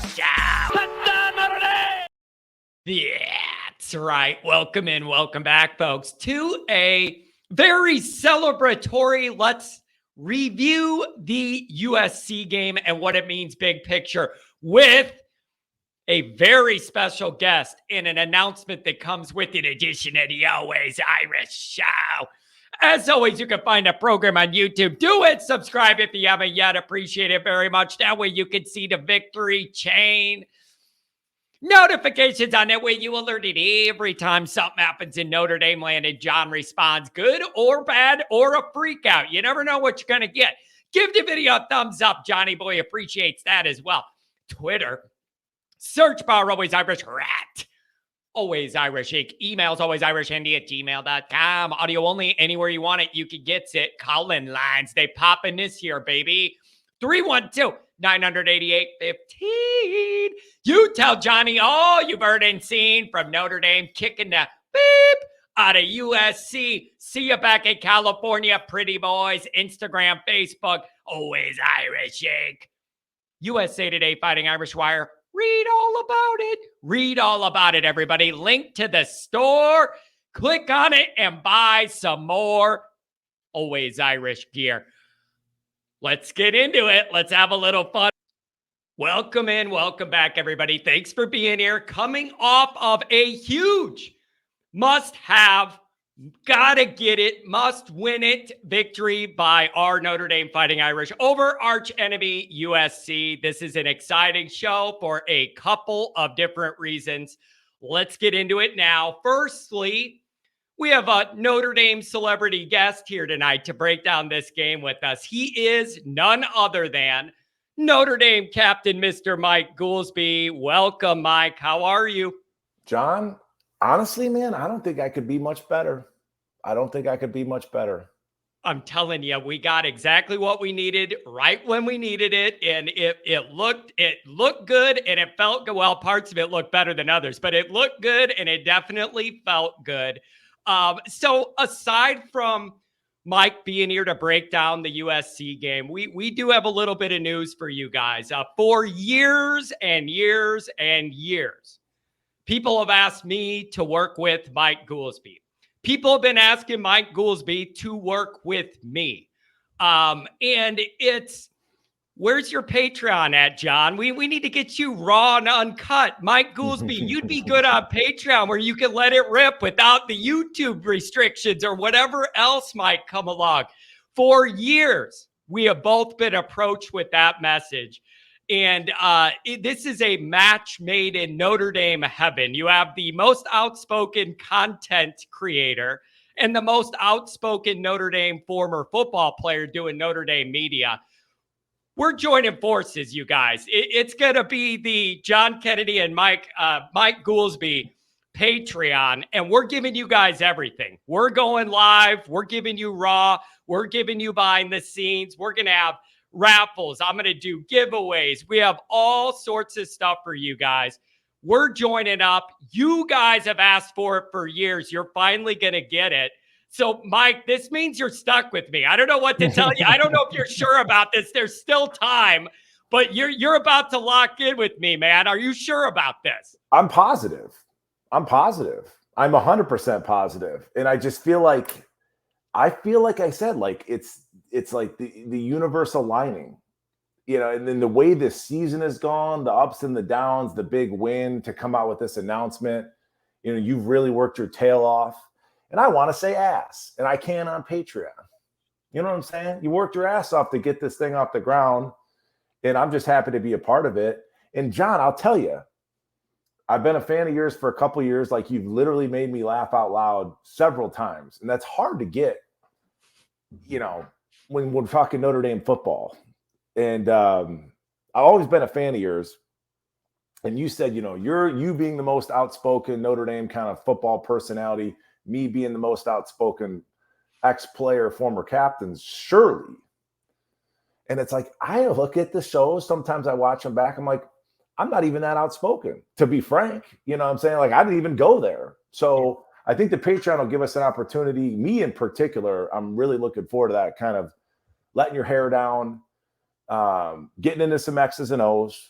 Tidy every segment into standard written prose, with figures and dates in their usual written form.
Shout. That's right. Welcome in, welcome back, folks, to a very celebratory. Let's review the USC game and what it means big picture with a very special guest and an announcement that comes with an edition of the Always Irish Show. As always, you can find a program on YouTube. Do it. Subscribe if you haven't yet. Appreciate it very much. That way you can see the victory chain. Notifications on that way you alerted every time something happens in Notre Dame land and John responds good or bad or a freak out. You never know what you're going to get. Give the video a thumbs up. Johnny Boy appreciates that as well. Twitter. Search bar Always Irish Rat. Always Irish Inc. Emails alwaysirishandy@gmail.com. Audio only. Anywhere you want it, you can get it. Call-in lines. They popping this year, baby. 312-988-15. You tell Johnny all you've heard and seen from Notre Dame kicking the beep out of USC. See you back in California, pretty boys. Instagram, Facebook, Always Irish Inc. USA Today, Fighting Irish Wire. Read all about it. Read all about it, everybody. Link to the store. Click on it and buy some more Always Irish gear. Let's get into it. Let's have a little fun. Welcome in. Welcome back, everybody. Thanks for being here. Coming off of a huge must-have, gotta get it, must-win it victory by our Notre Dame Fighting Irish over arch enemy USC. This is an exciting show for a couple of different reasons. Let's get into it now. Firstly, we have a Notre Dame celebrity guest here tonight to break down this game with us. He is none other than Notre Dame captain, Mr. Mike Goolsby. Welcome, Mike. How are you? John, honestly, man, I don't think I could be much better. I'm telling you, we got exactly what we needed right when we needed it. And it looked good and it felt good. Well, parts of it looked better than others, but it looked good and it definitely felt good. So aside from Mike being here to break down the USC game, we do have a little bit of news for you guys. For years and years and years, people have asked me to work with Mike Goolsby. People have been asking Mike Goolsby to work with me. And it's, where's your Patreon at, John? We need to get you raw and uncut. Mike Goolsby, you'd be good on Patreon where you can let it rip without the YouTube restrictions or whatever else might come along. For years, we have both been approached with that message. And this is a match made in Notre Dame heaven. You have the most outspoken content creator and the most outspoken Notre Dame former football player doing Notre Dame media. We're joining forces, you guys. It's going to be the John Kennedy and Mike Goolsby Patreon, and we're giving you guys everything. We're going live. We're giving you raw. We're giving you behind the scenes. We're going to have raffles. I'm going to do giveaways. We have all sorts of stuff for you guys. We're joining up. You guys have asked for it for years. You're finally going to get it. So, Mike, this means you're stuck with me. I don't know what to tell you. I don't know if you're sure about this. There's still time, but you're about to lock in with me, man. Are you sure about this? I'm positive. I'm 100% positive. And I just feel like I said, like it's like the universe aligning, and then the way this season has gone, the ups and the downs, the big win to come out with this announcement, you've really worked your tail off. And I want to say ass, and I can on Patreon. You know what I'm saying? You worked your ass off to get this thing off the ground, and I'm just happy to be a part of it. And John, I'll tell you, I've been a fan of yours for a couple of years. Like, you've literally made me laugh out loud several times, and that's hard to get, when we're talking Notre Dame football. And I've always been a fan of yours. And you said, you being the most outspoken Notre Dame kind of football personality, me being the most outspoken ex-player, former captains, surely. And it's like, I look at the shows, sometimes I watch them back, I'm like, I'm not even that outspoken, to be frank. You know what I'm saying? Like, I didn't even go there. So I think the Patreon will give us an opportunity, me in particular. I'm really looking forward to that, kind of letting your hair down, getting into some X's and O's.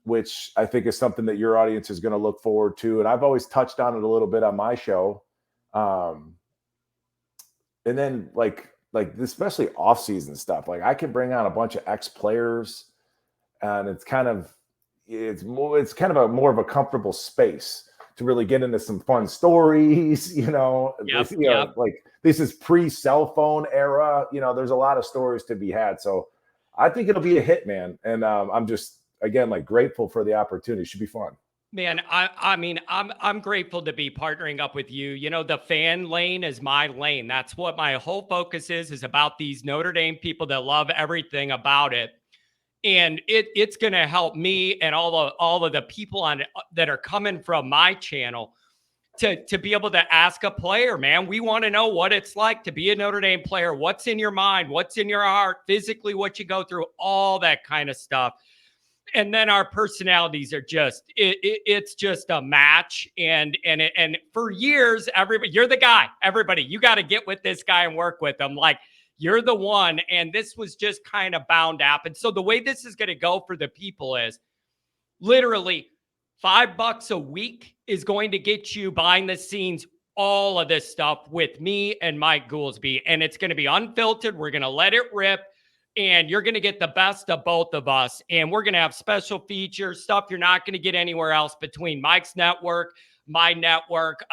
which I think is something that your audience is going to look forward to. And I've always touched on it a little bit on my show. And then like especially off-season stuff. Like I can bring on a bunch of ex-players, and it's kind of more of a comfortable space to really get into some fun stories. Like this is pre-cell phone era. There's a lot of stories to be had. So I think it'll be a hit, man. And I'm just, again, like grateful for the opportunity. It should be fun. Man, I mean, I'm grateful to be partnering up with you. The fan lane is my lane. That's what my whole focus is about these Notre Dame people that love everything about it. And it's going to help me and all of the people that are coming from my channel to be able to ask a player, man. We want to know what it's like to be a Notre Dame player. What's in your mind? What's in your heart? Physically, what you go through, all that kind of stuff. And then our personalities are just, it's just a match. And for years, everybody, you're the guy, everybody, you got to get with this guy and work with him. Like, you're the one. And this was just kind of bound to happen. So the way this is going to go for the people is literally $5 a week is going to get you behind the scenes, all of this stuff with me and Mike Goolsby. And it's going to be unfiltered. We're going to let it rip. And you're going to get the best of both of us. And we're going to have special features, stuff you're not going to get anywhere else between Mike's network, my network.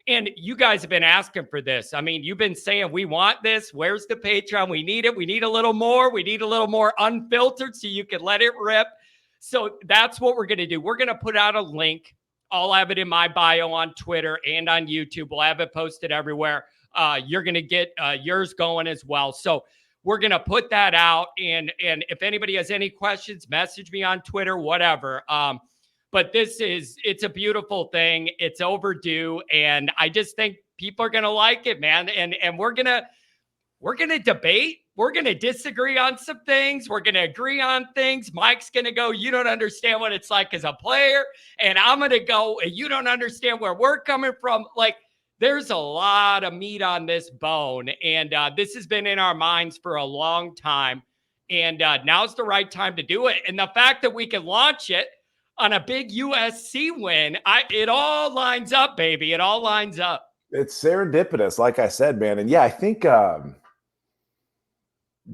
And you guys have been asking for this. I mean, you've been saying, we want this. Where's the Patreon? We need it. We need a little more. We need a little more unfiltered so you can let it rip. So that's what we're going to do. We're going to put out a link. I'll have it in my bio on Twitter and on YouTube. We'll have it posted everywhere. You're going to get yours going as well. So we're going to put that out. And if anybody has any questions, message me on Twitter, whatever. But it's a beautiful thing. It's overdue. And I just think people are going to like it, man. And we're going to debate. We're going to disagree on some things. We're going to agree on things. Mike's going to go, you don't understand what it's like as a player. And I'm going to go, you don't understand where we're coming from. Like, there's a lot of meat on this bone, and this has been in our minds for a long time, and now's the right time to do it. And the fact that we can launch it on a big USC win, it all lines up, baby. It all lines up. It's serendipitous, like I said, man. And yeah, I think John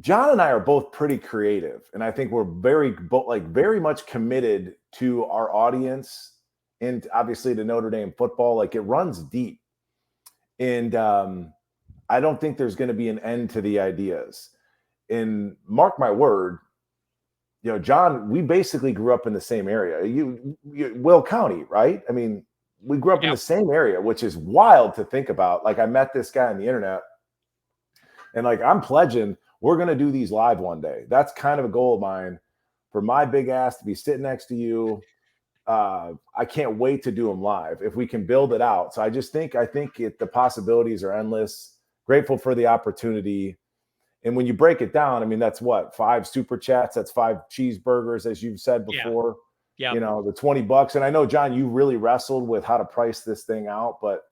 and I are both pretty creative, and I think we're very much committed to our audience and obviously to Notre Dame football. Like, it runs deep. And I don't think there's going to be an end to the ideas. And mark my word, John, we basically grew up in the same area. You Will County, right? I mean, we grew up in the same area, which is wild to think about. Like, I met this guy on the internet, and like, I'm pledging we're going to do these live one day. That's kind of a goal of mine, for my big ass to be sitting next to you. I can't wait to do them live if we can build it out. So I think the possibilities are endless. Grateful for the opportunity. And when you break it down, I mean, that's what, 5 super chats. That's 5 cheeseburgers, as you've said before. Yeah. The $20. And I know, John, you really wrestled with how to price this thing out, but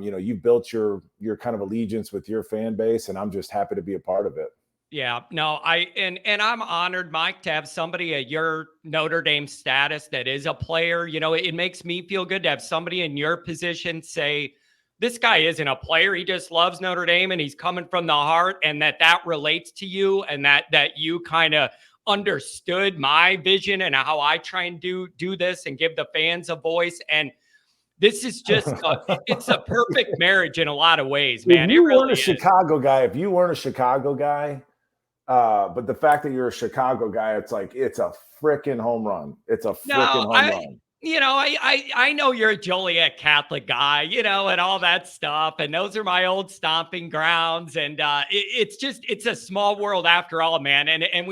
you've built your kind of allegiance with your fan base, and I'm just happy to be a part of it. Yeah, no, and I'm honored, Mike, to have somebody at your Notre Dame status that is a player. It makes me feel good to have somebody in your position say, this guy isn't a player. He just loves Notre Dame and he's coming from the heart, and that relates to you, and that you kind of understood my vision and how I try and do this and give the fans a voice. And this is just it's a perfect marriage in a lot of ways, man. If you weren't a Chicago guy, but the fact that you're a Chicago guy, it's like, it's a freaking home run. It's a freaking home run. I know you're a Joliet Catholic guy, and all that stuff. And those are my old stomping grounds. And it's a small world after all, man. And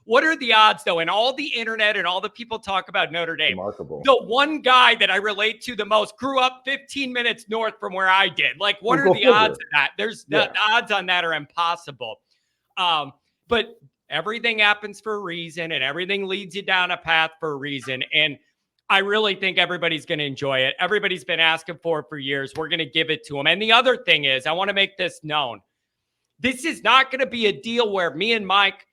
what are the odds, though? And all the internet and all the people talk about Notre Dame. Remarkable. The one guy that I relate to the most grew up 15 minutes north from where I did. Like, what are the odds of that? The odds on that are impossible. But everything happens for a reason, and everything leads you down a path for a reason. And I really think everybody's going to enjoy it. Everybody's been asking for it for years. We're going to give it to them. And the other thing is, I want to make this known. This is not going to be a deal where me and Mike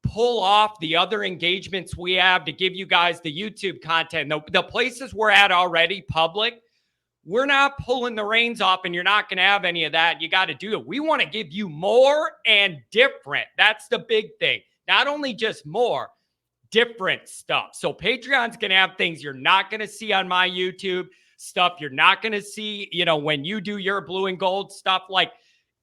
pull off the other engagements we have to give you guys the YouTube content, the places we're at already public, we're not pulling the reins off, and you're not going to have any of that. You got to do it. We want to give you more and different. That's the big thing. Not only just more, different stuff. So Patreon's going to have things you're not going to see on my YouTube, stuff you're not going to see, when you do your blue and gold stuff. Like,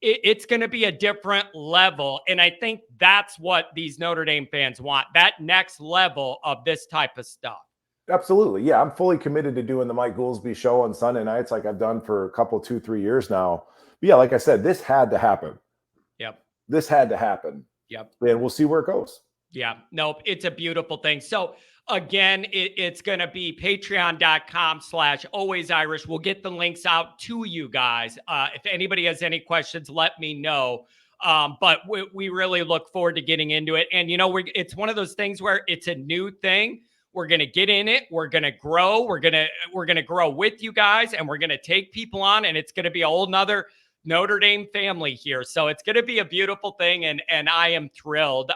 it's going to be a different level. And I think that's what these Notre Dame fans want, that next level of this type of stuff. Absolutely. Yeah, I'm fully committed to doing the Mike Goolsby show on Sunday nights like I've done for a couple, 2-3 years now. But yeah, like I said, this had to happen. Yep. This had to happen. Yep. And we'll see where it goes. Yeah. Nope. It's a beautiful thing. So again, it's going to be patreon.com/alwaysirish. We'll get the links out to you guys. If anybody has any questions, let me know. But we really look forward to getting into it. And, it's one of those things where it's a new thing. We're going to get in it. We're going to grow. We're going to grow with you guys, and we're going to take people on, and it's going to be a whole nother Notre Dame family here. So it's going to be a beautiful thing. And I am thrilled.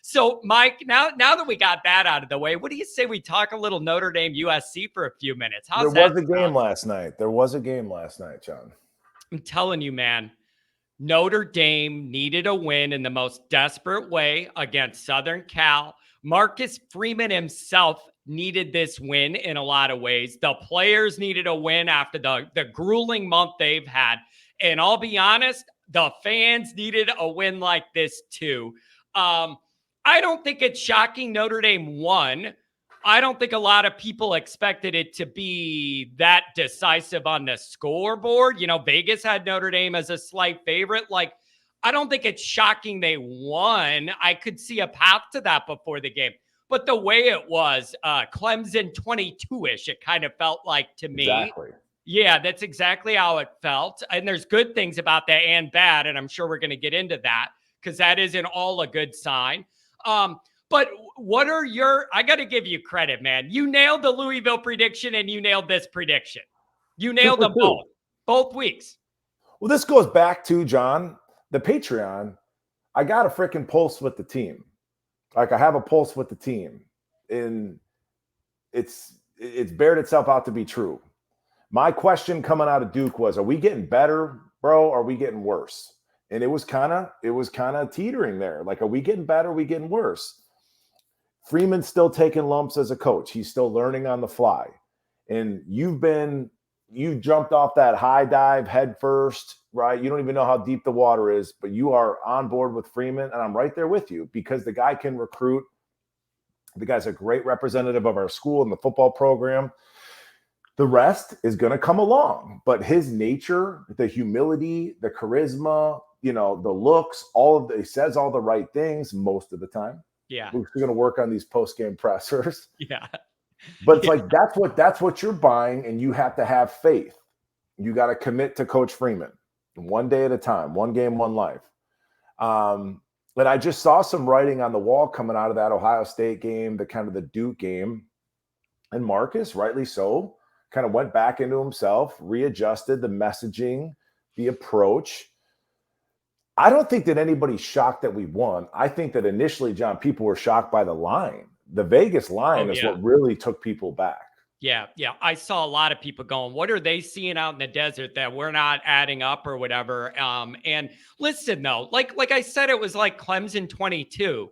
So Mike, now that we got that out of the way, what do you say we talk a little Notre Dame USC for a few minutes? There was a game last night. There was a game last night, John. I'm telling you, man. Notre Dame needed a win in the most desperate way against Southern Cal. Marcus Freeman himself needed this win in a lot of ways. The players needed a win after the grueling month they've had. And I'll be honest, the fans needed a win like this too. I don't think it's shocking Notre Dame won. I don't think a lot of people expected it to be that decisive on the scoreboard. Vegas had Notre Dame as a slight favorite. Like, I don't think it's shocking they won. I could see a path to that before the game. But the way it was, Clemson 22-ish, it kind of felt like to me. Exactly. Yeah, that's exactly how it felt. And there's good things about that and bad, and I'm sure we're going to get into that because that isn't all a good sign. But what are I got to give you credit, man. You nailed the Louisville prediction and you nailed this prediction. You nailed them both weeks. Well, this goes back to, John, the Patreon. I got a freaking pulse with the team. Like, I have a pulse with the team, and it's bared itself out to be true. My question coming out of Duke was, are we getting better, bro? Or are we getting worse? And it was kind of teetering there. Like, are we getting better? Are we getting worse? Freeman's still taking lumps as a coach. He's still learning on the fly. And you jumped off that high dive head first, right? You don't even know how deep the water is, but you are on board with Freeman. And I'm right there with you because the guy can recruit. The guy's a great representative of our school and the football program. The rest is going to come along, but his nature, the humility, the charisma, the looks, he says all the right things most of the time. Yeah. We're going to work on these post-game pressers. Yeah. But it's like, that's what you're buying, and you have to have faith. You got to commit to Coach Freeman one day at a time, one game, one life. But I just saw some writing on the wall coming out of that Ohio State game, the Duke game. And Marcus, rightly so, kind of went back into himself, readjusted the messaging, the approach. I don't think that anybody's shocked that we won. I think that initially, John, people were shocked by the line. The Vegas line is what really took people back. Yeah. Yeah. I saw a lot of people going, what are they seeing out in the desert that we're not adding up or whatever? And listen, though, like I said, it was like Clemson 22.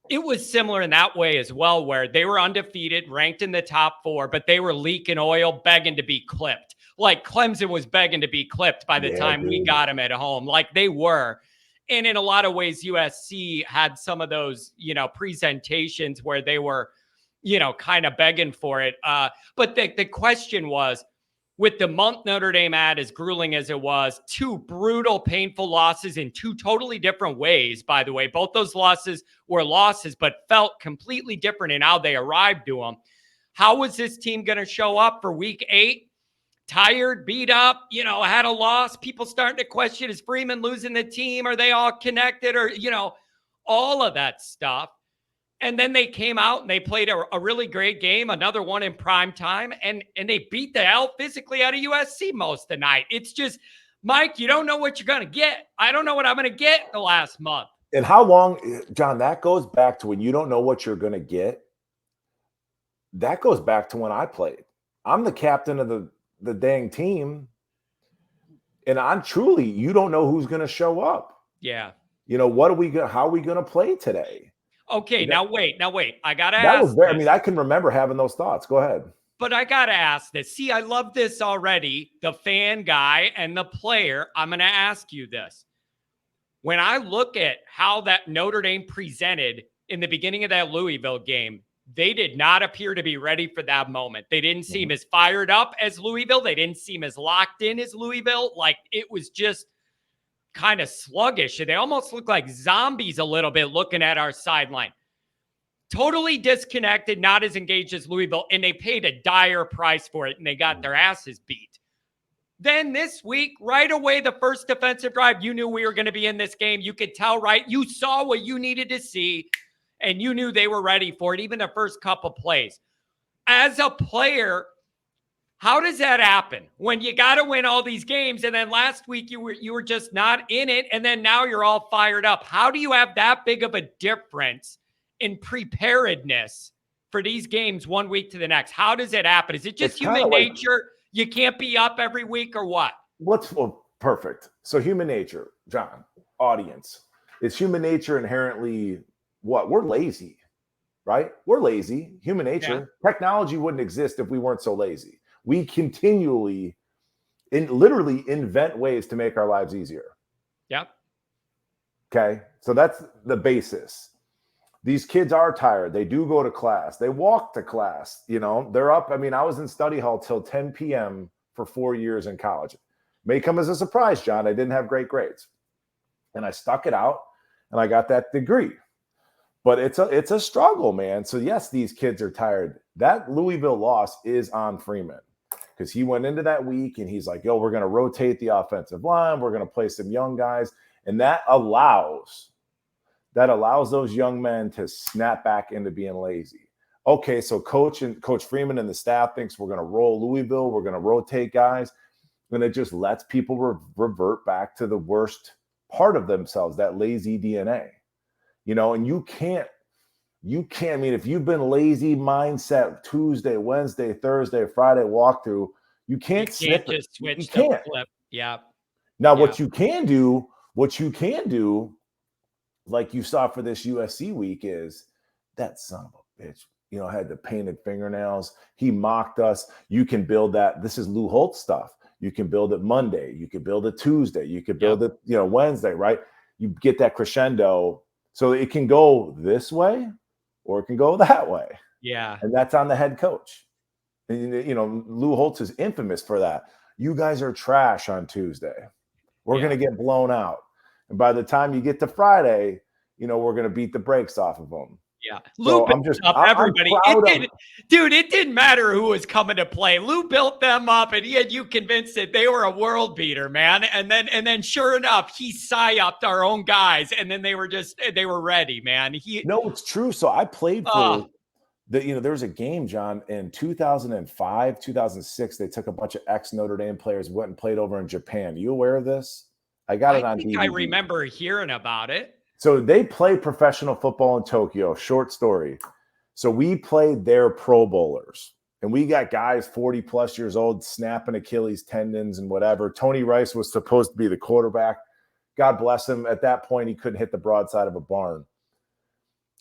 It was similar in that way as well, where they were undefeated, ranked in the top 4, but they were leaking oil, begging to be clipped. Like Clemson was begging to be clipped by the time we got them at home, like they were. And in a lot of ways, USC had some of those, presentations where they were, kind of begging for it. But the question was, with the month Notre Dame had, as grueling as it was, 2 brutal, painful losses in 2 totally different ways, by the way. Both those losses were losses, but felt completely different in how they arrived to them. How was this team going to show up for week 8? Tired, beat up, had a loss. People starting to question, is Freeman losing the team? Are they all connected? Or, all of that stuff. And then they came out and they played a really great game, another one in prime time, and they beat the hell physically out of USC most of the night. It's just, Mike, you don't know what you're going to get. I don't know what I'm going to get the last month. And how long, John, that goes back to when you don't know what you're going to get. That goes back to when I played. I'm the captain of the dang team. And I'm truly, you don't know who's going to show up. Yeah. What are we going to, how are we going to play today? Okay. Now wait. I got to That was ask. very, I mean, I can remember having those thoughts. Go ahead. But I got to ask this. See, I love this already. The fan guy and the player. I'm going to ask you this. When I look at how that Notre Dame presented in the beginning of that Louisville game, they did not appear to be ready for that moment. They didn't seem as fired up as Louisville. They didn't seem as locked in as Louisville. Like, it was just kind of sluggish. They almost looked like zombies a little bit looking at our sideline. Totally disconnected, not as engaged as Louisville, and they paid a dire price for it, and they got their asses beat. Then this week, right away, the first defensive drive, you knew we were going to be in this game. You could tell, right? You saw what you needed to see, and you knew they were ready for it, even the first couple plays. As a player, how does that happen when you got to win all these games, and then last week you were just not in it, and then now you're all fired up? How do you have that big of a difference in preparedness for these games one week to the next? How does it happen? Is it just human nature? You can't be up every week, or what? Well, perfect. So human nature, John, audience. Is human nature inherently what? We're lazy, right? We're lazy. Human nature. Yeah. Technology wouldn't exist if we weren't so lazy. We continually, literally invent ways to make our lives easier. Yep. Okay. So that's the basis. These kids are tired. They do go to class. They walk to class. They're up. I mean, I was in study hall till 10 p.m. for 4 years in college. May come as a surprise, John. I didn't have great grades. And I stuck it out, and I got that degree. But it's a struggle, man. So, yes, these kids are tired. That Louisville loss is on Freeman, because he went into that week, and he's like, yo, we're going to rotate the offensive line. We're going to play some young guys. And that allows those young men to snap back into being lazy. Okay, so Coach Freeman and the staff thinks we're going to roll Louisville. We're going to rotate guys. And it just lets people revert back to the worst part of themselves, that lazy DNA. And you can't, I mean, if you've been lazy mindset Tuesday, Wednesday, Thursday, Friday walkthrough, you can't just switch the flip. Yeah. Now, what you can do, like you saw for this USC week, is that son of a bitch, had the painted fingernails. He mocked us. You can build that. This is Lou Holtz stuff. You can build it Monday. You can build it Tuesday. You could build it, Wednesday, right? You get that crescendo. So it can go this way or it can go that way. Yeah. And that's on the head coach. And, Lou Holtz is infamous for that. You guys are trash on Tuesday. We're going to get blown out. And by the time you get to Friday, we're going to beat the brakes off of them. Yeah. Lou built up everybody. It didn't matter who was coming to play. Lou built them up, and he had you convinced that they were a world beater, man. And then sure enough, he psyoped our own guys, and then they were ready, man. No, it's true. So I played for there was a game, John, in 2005, 2006. They took a bunch of ex-Notre Dame players, went and played over in Japan. You aware of this? I got it on DVD. I remember hearing about it. So they play professional football in Tokyo. Short story. So we played their Pro Bowlers, and we got guys 40 plus years old snapping Achilles tendons and whatever. Tony Rice was supposed to be the quarterback. God bless him. At that point, he couldn't hit the broadside of a barn.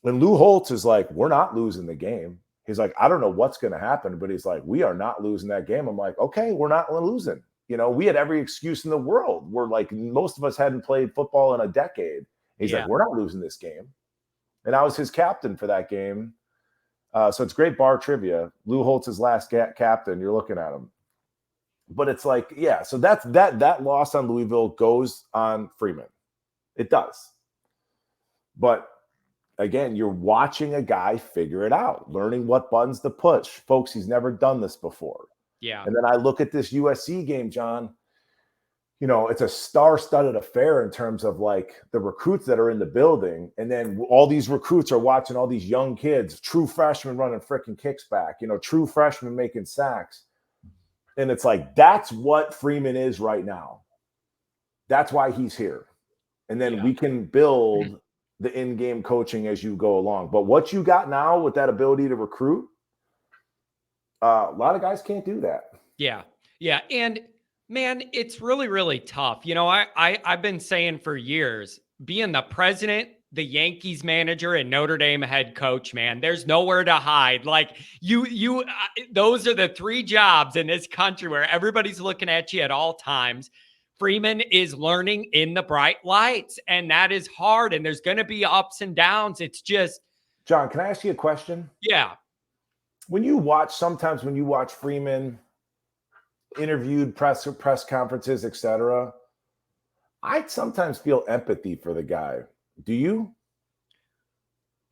And Lou Holtz is like, we're not losing the game. He's like, I don't know what's going to happen, but he's like, we are not losing that game. I'm like, okay, we're not losing. We had every excuse in the world. We're like, most of us hadn't played football in a decade. He's like, we're not losing this game. And I was his captain for that game. So it's great bar trivia. Lou Holtz's last captain, you're looking at him. But it's like, so that loss on Louisville goes on Freeman. It does. But again, you're watching a guy figure it out, learning what buttons to push. Folks, he's never done this before. Yeah. And then I look at this USC game, John. It's a star-studded affair in terms of like the recruits that are in the building. And then all these recruits are watching all these young kids, true freshmen running freaking kicks back, true freshmen making sacks. And it's like, that's what Freeman is right now. That's why he's here. And then we can build the in-game coaching as you go along. But what you got now with that ability to recruit, a lot of guys can't do that. Yeah. Yeah. And man, it's really, really tough. You know, I've been saying for years, being the president, the Yankees manager, and Notre Dame head coach, man, there's nowhere to hide. Like those are the three jobs in this country where everybody's looking at you at all times. Freeman is learning in the bright lights, and that is hard. And there's going to be ups and downs. It's just, John, can I ask you a question? yeah. When you watch Freeman interviewed, press conferences, etc., I sometimes feel empathy for the guy. Do you?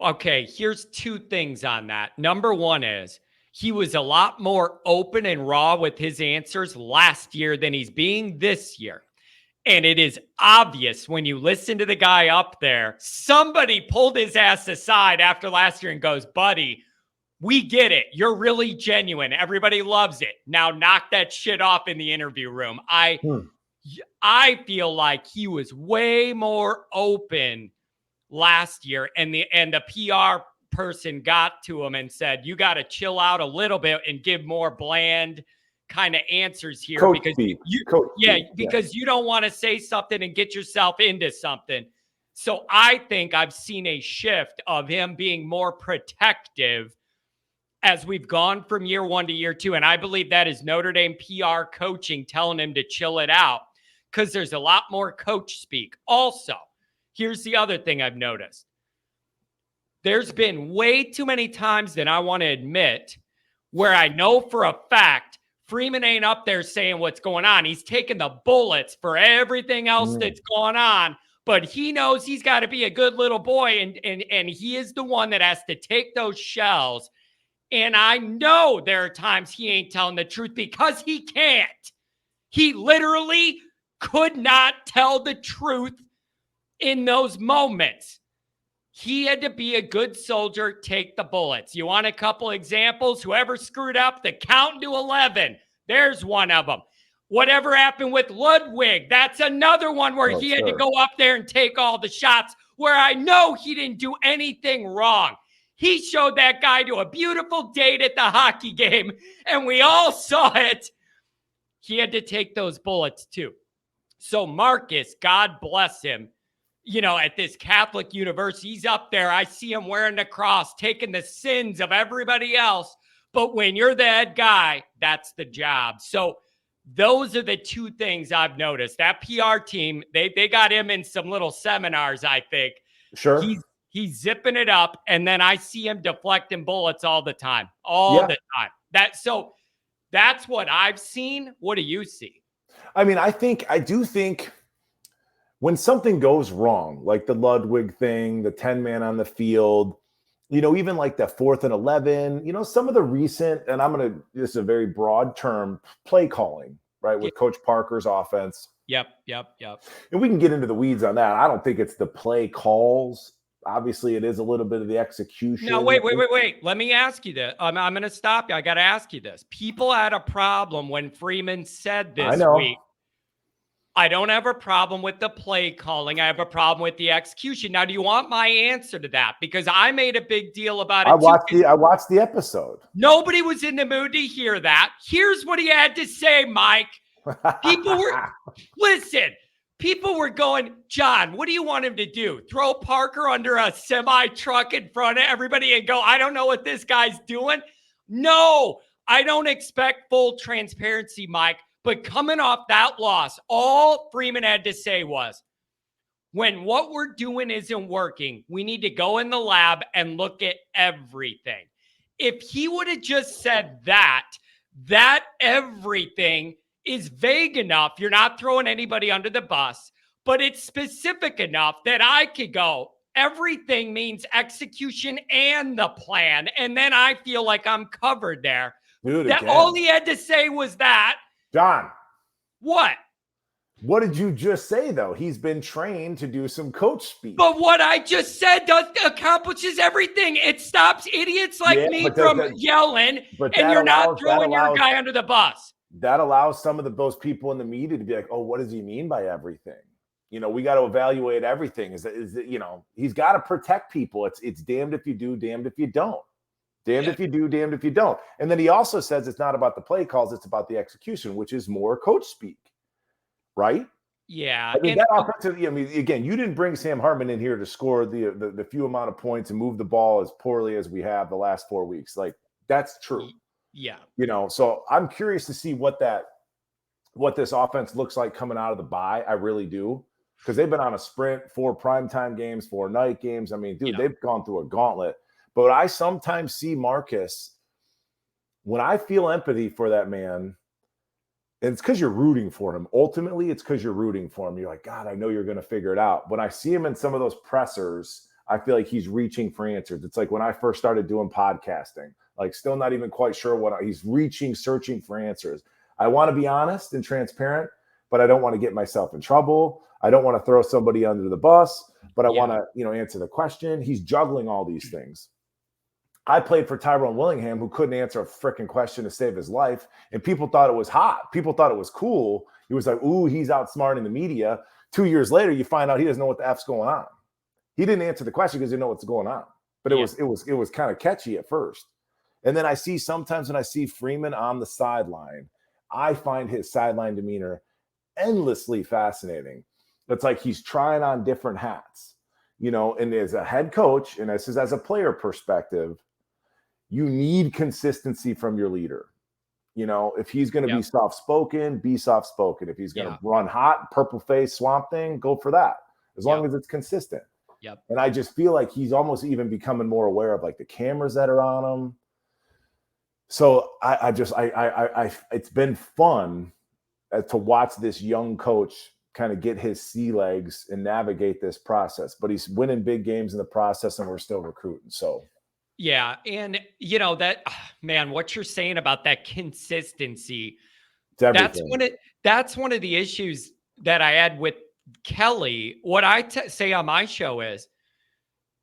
Okay, here's two things on that. Number one is he was a lot more open and raw with his answers last year than he's being this year. And it is obvious when you listen to the guy up there, somebody pulled his ass aside after last year and goes, buddy, we get it. You're really genuine. Everybody loves it. Now knock that shit off in the interview room. I feel like he was way more open last year, and the PR person got to him and said, you got to chill out a little bit and give more bland kind of answers here because you don't want to say something and get yourself into something. So I think I've seen a shift of him being more protective as we've gone from year one to year two. And I believe that is Notre Dame PR coaching telling him to chill it out because there's a lot more coach speak. Also, here's the other thing I've noticed. There's been way too many times than I want to admit where I know for a fact Freeman ain't up there saying what's going on. He's taking the bullets for everything else that's going on, but he knows he's got to be a good little boy, and he is the one that has to take those shells. And I know there are times he ain't telling the truth because he can't. He literally could not tell the truth in those moments. He had to be a good soldier, take the bullets. You want a couple examples? Whoever screwed up, the count to 11. There's one of them. Whatever happened with Ludwig, that's another one where he had to go up there and take all the shots where I know he didn't do anything wrong. He showed that guy to a beautiful date at the hockey game, and we all saw it. He had to take those bullets too. So Marcus, God bless him, you know, at this Catholic university, he's up there. I see him wearing the cross, taking the sins of everybody else. But when you're the head guy, that's the job. So those are the two things I've noticed. That PR team, they got him in some little seminars, I think. Sure. He's zipping it up, and then I see him deflecting bullets all the time. The time. That's what I've seen. What do you see? I mean, I do think when something goes wrong, like the Ludwig thing, the 10-man on the field, you know, even like the 4th and 11, you know, some of the recent, and this is a very broad term, play calling, right, with Coach Parker's offense. Yep. And we can get into the weeds on that. I don't think it's the play calls. Obviously, it is a little bit of the execution. No, wait. Let me ask you this. I'm going to stop you. I got to ask you this. People had a problem when Freeman said this week. I don't have a problem with the play calling. I have a problem with the execution. Now, do you want my answer to that? Because I made a big deal about it. I watched the episode. Nobody was in the mood to hear that. Here's what he had to say, Mike. People were going, John, what do you want him to do? Throw Parker under a semi truck in front of everybody and go, I don't know what this guy's doing? No, I don't expect full transparency, Mike. But coming off that loss, all Freeman had to say was, when what we're doing isn't working, we need to go in the lab and look at everything. If he would have just said that everything is vague enough, you're not throwing anybody under the bus, but it's specific enough that I could go, everything means execution and the plan. And then I feel like I'm covered there. All he had to say was that. John. What? What did you just say, though? He's been trained to do some coach speak. But what I just said accomplishes everything. It stops idiots like me from yelling, and you're not throwing your guy under the bus. That allows some of those people in the media to be like, oh, what does he mean by everything? You know, we got to evaluate everything. Is that, you know, he's got to protect people. It's damned if you do, damned if you don't. Damned if you do, damned if you don't. And then he also says it's not about the play calls, it's about the execution, which is more coach speak, right? Yeah. I mean, that offensive, I mean, again, you didn't bring Sam Hartman in here to score the few amount of points and move the ball as poorly as we have the last 4 weeks. Like, that's true. Yeah. You know, so I'm curious to see what this offense looks like coming out of the bye. I really do. Because they've been on a sprint, 4 primetime games, 4 night games. I mean, dude, they've gone through a gauntlet. But I sometimes see Marcus, when I feel empathy for that man, and it's because you're rooting for him. Ultimately, it's because you're rooting for him. You're like, God, I know you're going to figure it out. When I see him in some of those pressers, I feel like he's reaching for answers. It's like when I first started doing podcasting, like still not even quite sure he's reaching, searching for answers. I want to be honest and transparent, but I don't want to get myself in trouble. I don't want to throw somebody under the bus, but I want to, you know, answer the question. He's juggling all these things. I played for Tyrone Willingham, who couldn't answer a freaking question to save his life. And people thought it was hot. People thought it was cool. He was like, ooh, he's outsmarting the media. 2 years later, you find out he doesn't know what the F's going on. He didn't answer the question because he didn't know what's going on. But it was kind of catchy at first. And then sometimes when I see Freeman on the sideline, I find his sideline demeanor endlessly fascinating. It's like he's trying on different hats, you know, and as a head coach, and this is as a player perspective, you need consistency from your leader. You know, if he's going to be soft-spoken, be soft-spoken. If he's going to run hot, purple face, swamp thing, go for that, as long as it's consistent. And I just feel like he's almost even becoming more aware of like the cameras that are on him. So it's been fun to watch this young coach kind of get his sea legs and navigate this process. But he's winning big games in the process, and we're still recruiting. So. Yeah. And, you know, that, man, what you're saying about that consistency, that's one of the issues that I had with Kelly. What I say on my show is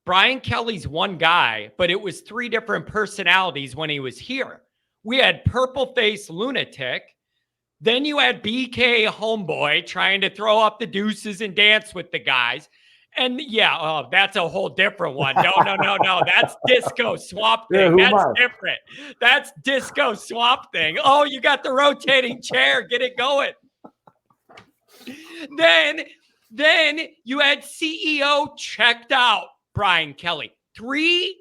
Brian Kelly's one guy, but it was 3 different personalities when he was here. We had purple face lunatic. Then you had BK homeboy trying to throw up the deuces and dance with the guys. And that's a whole different one. No. That's disco swamp thing. That's different. That's disco swamp thing. Oh, you got the rotating chair. Get it going. Then you had CEO checked out Brian Kelly. 3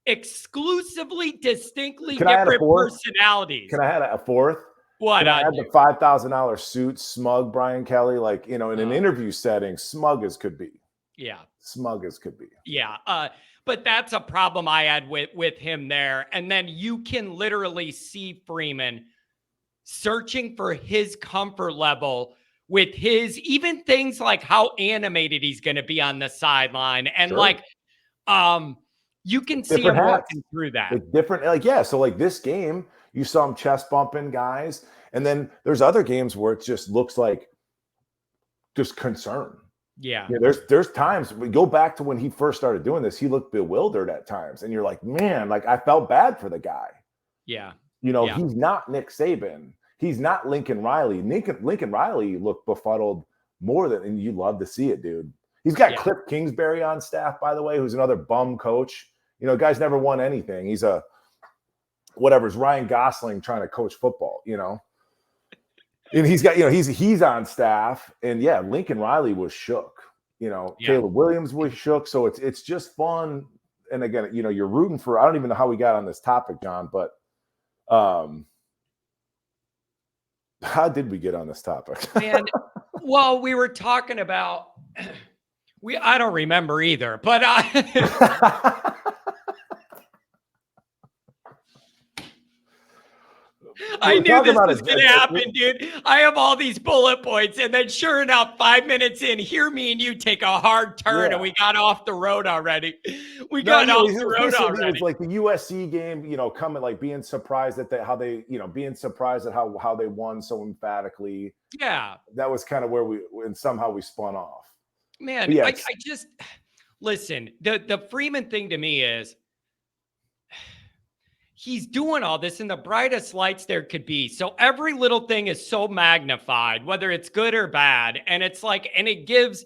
exclusively, distinctly different personalities. Can I add a fourth? What? I had the $5,000 suit, smug Brian Kelly, like, you know, in an interview setting, smug as could be. Yeah. Smug as could be. Yeah. But that's a problem I had with him there. And then you can literally see Freeman searching for his comfort level with his, even things like how animated he's going to be on the sideline. And you can see him working through that. It's different. So like this game, you saw him chest bumping guys. And then there's other games where it just looks like just concern. Yeah. There's times we go back to when he first started doing this, he looked bewildered at times. And you're like, man, like I felt bad for the guy. Yeah. You know, he's not Nick Saban. He's not Lincoln Riley. Lincoln Riley looked befuddled more than, and you love to see it, dude. He's got Cliff Kingsbury on staff, by the way, who's another bum coach. You know, guy's never won anything. He's whatever's Ryan Gosling trying to coach football, you know. And he's got, you know, he's on staff, and Lincoln Riley was shook. You know, Caleb Williams was shook. So it's just fun. And again, you know, you're rooting for. I don't even know how we got on this topic, John, but how did we get on this topic? And well, we were talking about I don't remember either, but I knew this was going to happen, dude. I have all these bullet points, and then sure enough, 5 minutes in, hear me and you take a hard turn, and we got off the road already. It was like the USC game, you know, coming, like being surprised at how they won so emphatically. Yeah, that was kind of where somehow we spun off. Man, I just listen. The Freeman thing to me is, he's doing all this in the brightest lights there could be. So every little thing is so magnified, whether it's good or bad. And it's like, and it gives,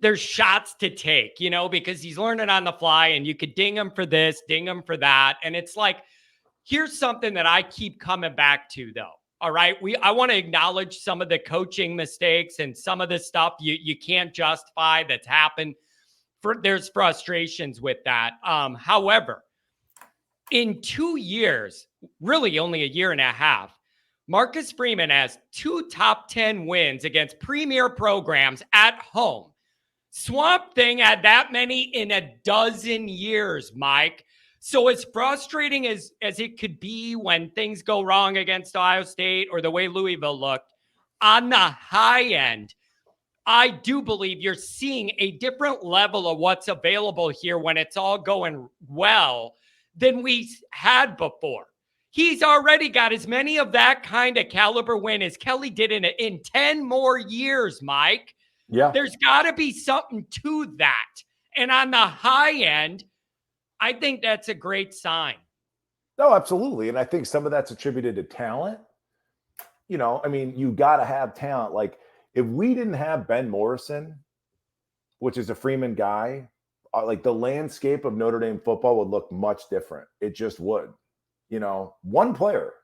there's shots to take, because he's learning on the fly and you could ding him for this, ding him for that. And it's like, here's something that I keep coming back to though. All right. I want to acknowledge some of the coaching mistakes and some of the stuff you can't justify that's happened. There's frustrations with that. However, in 2 years, really only a year and a half, Marcus Freeman has 2 top 10 wins against premier programs at home. Swamp Thing had that many in a dozen years, Mike. So as frustrating as it could be when things go wrong against Ohio State or the way Louisville looked, on the high end, I do believe you're seeing a different level of what's available here when it's all going well than we had before. He's already got as many of that kind of caliber win as Kelly did in 10 more years, Mike. Yeah. There's got to be something to that. And on the high end, I think that's a great sign. No, absolutely. And I think some of that's attributed to talent. I mean, you got to have talent. Like, if we didn't have Ben Morrison, which is a Freeman guy, like the landscape of Notre Dame football would look much different. It just would. One player.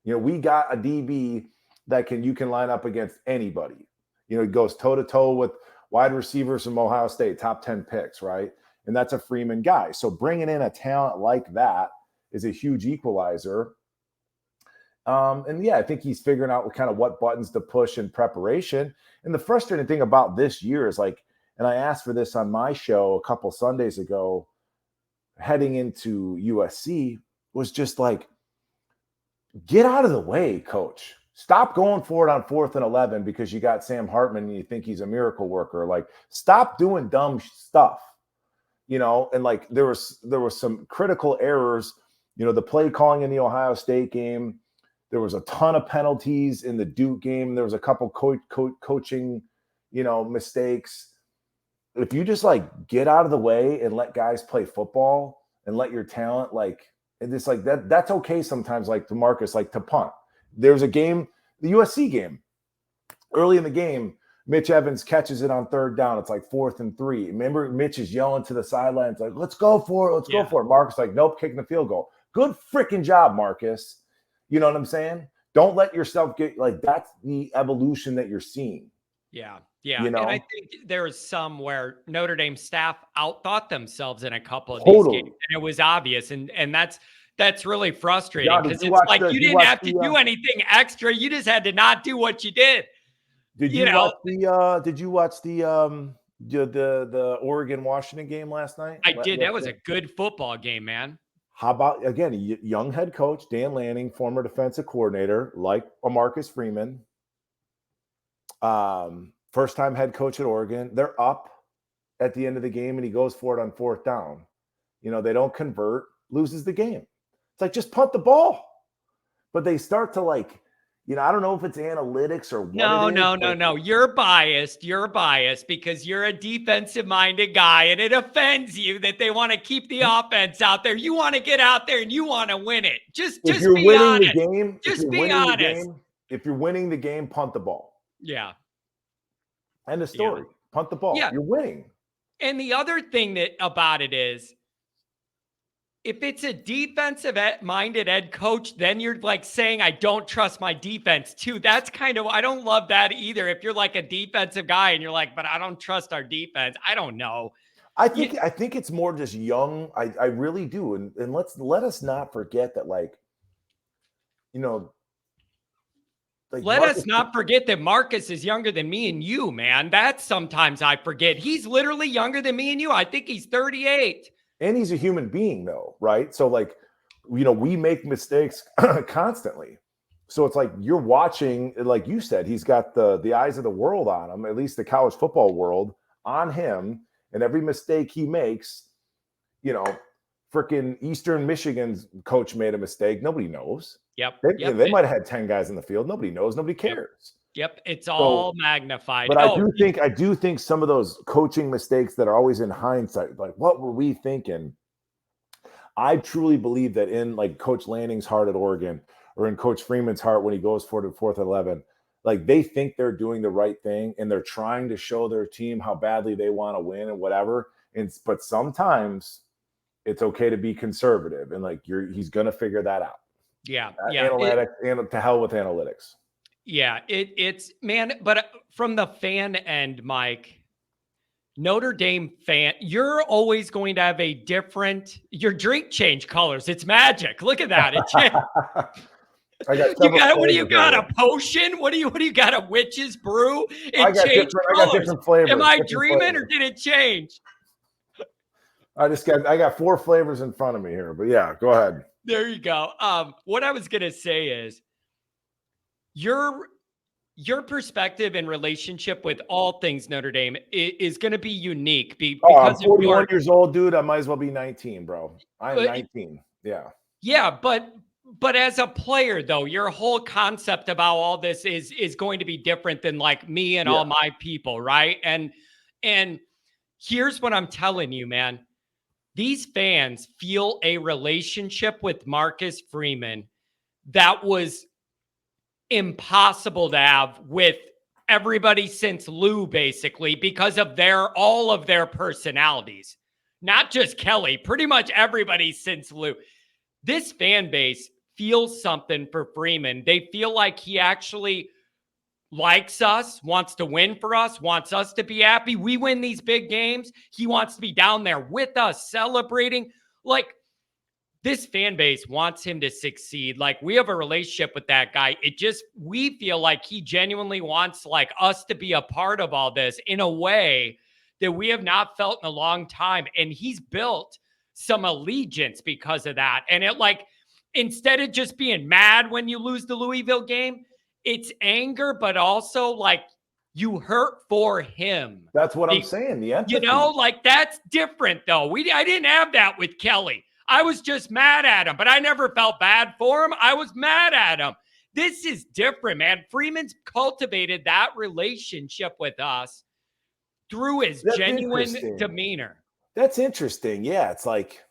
We got a DB that you can line up against anybody. He goes toe-to-toe with wide receivers from Ohio State, top 10 picks, right? And that's a Freeman guy. So bringing in a talent like that is a huge equalizer. And yeah, I think he's figuring out what buttons to push in preparation. And the frustrating thing about this year is and I asked for this on my show a couple Sundays ago, heading into USC, was just get out of the way, coach. Stop going for it on 4th and 11 because you got Sam Hartman and you think he's a miracle worker. Stop doing dumb stuff, and there was some critical errors, the play calling in the Ohio State game. There was a ton of penalties in the Duke game. There was a couple coaching, mistakes. If you just get out of the way and let guys play football and let your talent and it's that's okay sometimes, to Marcus, to punt. There's a game, the USC game. Early in the game, Mitch Evans catches it on 3rd down. It's 4th and 3. Remember, Mitch is yelling to the sidelines, let's go for it. Let's go for it. Marcus nope, kicking the field goal. Good freaking job, Marcus. You know what I'm saying? Don't let yourself get that's the evolution that you're seeing. Yeah. Yeah. And I think there was some where Notre Dame staff outthought themselves in a couple of these games. And it was obvious. And that's really frustrating because it's you didn't have to do anything extra. You just had to not do what you did. Did you watch the Oregon-Washington game last night? I did. That was a good football game, man. How about, again, a young head coach, Dan Lanning, former defensive coordinator, like a Marcus Freeman. First-time head coach at Oregon. They're up at the end of the game, and he goes for it on 4th down. They don't convert, loses the game. It's just punt the ball. But they start to I don't know if it's analytics or what. No. You're biased. You're biased because you're a defensive-minded guy, and it offends you that they want to keep the offense out there. You want to get out there and you want to win it. Just be honest. Just be honest. If you're winning the game, punt the ball. Yeah. End of story. Yeah. Punt the ball. Yeah. You're winning. And the other thing about it is, if it's a defensive-minded head coach, then you're saying, I don't trust my defense too. That's I don't love that either. If you're a defensive guy and you're but I don't trust our defense. I don't know. I think it's more just young. I really do. And let us not forget that let us not forget that Marcus is younger than me and you, man. That's sometimes I forget. He's literally younger than me and you. I think he's 38. And he's a human being, though, right? So, we make mistakes constantly. So it's you're watching, like you said, he's got the eyes of the world on him, at least the college football world on him. And every mistake he makes, freaking Eastern Michigan's coach made a mistake. Nobody knows. Yep. They might have had 10 guys in the field. Nobody knows. Nobody cares. Yep. It's all magnified. But I do think some of those coaching mistakes that are always in hindsight, what were we thinking? I truly believe that in like Coach Lanning's heart at Oregon or in Coach Freeman's heart when he goes for the fourth and 11, like they think they're doing the right thing and they're trying to show their team how badly they want to win and whatever. But sometimes it's okay to be conservative and like he's going to figure that out. Yeah. Analytics and to hell with analytics. Yeah. It's man, but from the fan end, Mike, Notre Dame fan, you're always going to have a different, your drink change colors. It's magic. Look at that. It changed. I got what do you got? A potion? What do you got? A witch's brew? I got different flavors. Am I dreaming or did it change? I got 4 flavors in front of me here, but yeah, go ahead. There you go. What I was going to say is your perspective and relationship with all things Notre Dame is going to be unique. I'm 41 years old, dude. I might as well be 19, bro. I'm 19. Yeah. Yeah, but as a player, though, your whole concept about all this is going to be different than like me and all my people, right? And here's what I'm telling you, man. These fans feel a relationship with Marcus Freeman that was impossible to have with everybody since Lou, basically, because of all of their personalities. Not just Kelly, pretty much everybody since Lou. This fan base feels something for Freeman. They feel like he actually likes us, wants to win for us, wants us to be happy. We win these big games. He wants to be down there with us, celebrating. Like, this fan base wants him to succeed. Like, we have a relationship with that guy. We feel like he genuinely wants like us to be a part of all this in a way that we have not felt in a long time. And he's built some allegiance because of that. And it like, instead of just being mad when you lose the Louisville game, it's anger, but also like you hurt for him. That's what I'm saying. The empathy. You know, like that's different though. I didn't have that with Kelly. I was just mad at him, but I never felt bad for him. I was mad at him. This is different, man. Freeman's cultivated that relationship with us through his genuine demeanor. That's interesting. Yeah, it's like,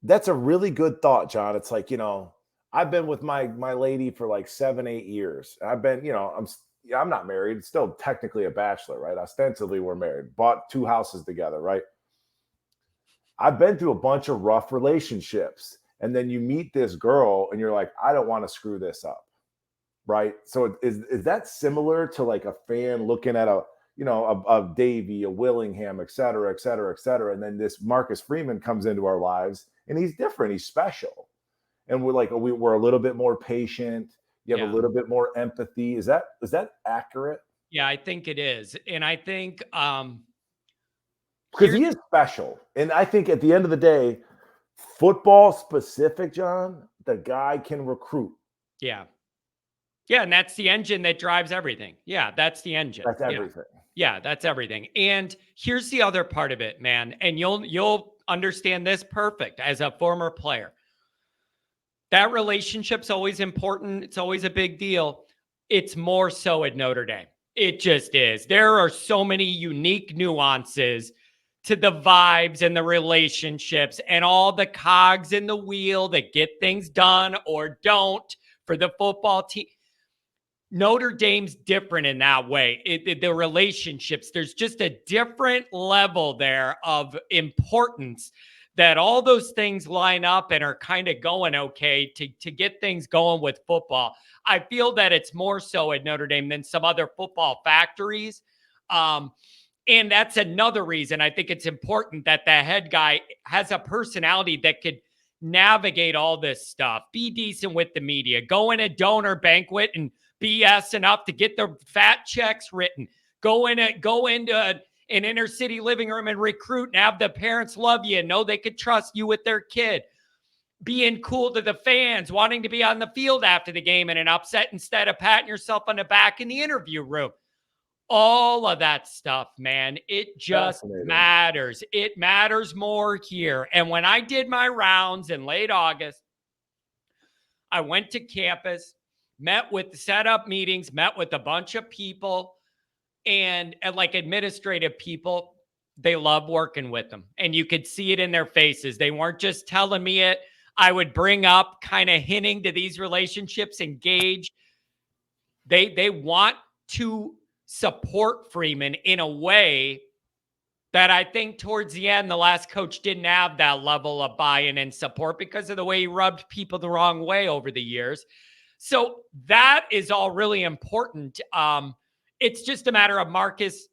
that's a really good thought, John. It's like, you know, I've been with my lady for like 7-8 years. I've been, you know, I'm not married, still technically a bachelor, right? Ostensibly we're married, bought 2 houses together, right? I've been through a bunch of rough relationships. And then you meet this girl and you're like, I don't want to screw this up. Right. So is that similar to like a fan looking at a Davey, a Willingham, et cetera, et cetera, et cetera. And then this Marcus Freeman comes into our lives and he's different. He's special. And we're like, we're a little bit more patient. You have a little bit more empathy. Is that accurate? Yeah, I think it is. And I think because he is special. And I think at the end of the day, football specific, John, the guy can recruit. Yeah. Yeah, and that's the engine that drives everything. Yeah, that's the engine. That's everything. Yeah, that's everything. And here's the other part of it, man. And you'll understand this perfect as a former player. That relationship's always important. It's always a big deal. It's more so at Notre Dame. It just is. There are so many unique nuances to the vibes and the relationships and all the cogs in the wheel that get things done or don't for the football team. Notre Dame's different in that way. The relationships, there's just a different level there of importance that all those things line up and are kind of going okay to get things going with football. I feel that it's more so at Notre Dame than some other football factories. And that's another reason I think it's important that the head guy has a personality that could navigate all this stuff, be decent with the media, go in a donor banquet and BS enough to get the fat checks written, go into an inner city living room and recruit and have the parents love you and know they could trust you with their kid, being cool to the fans, wanting to be on the field after the game in an upset instead of patting yourself on the back in the interview room. All of that stuff, man, it just matters. It matters more here. And when I did my rounds in late August, I went to campus, set up meetings, met with a bunch of people and like administrative people. they love working with them. And you could see it in their faces. They weren't just telling me it. I would bring up kind of hinting to these relationships, engage. They want to support Freeman in a way that I think towards the end, the last coach didn't have that level of buy-in and support because of the way he rubbed people the wrong way over the years. So that is all really important. It's just a matter of Marcus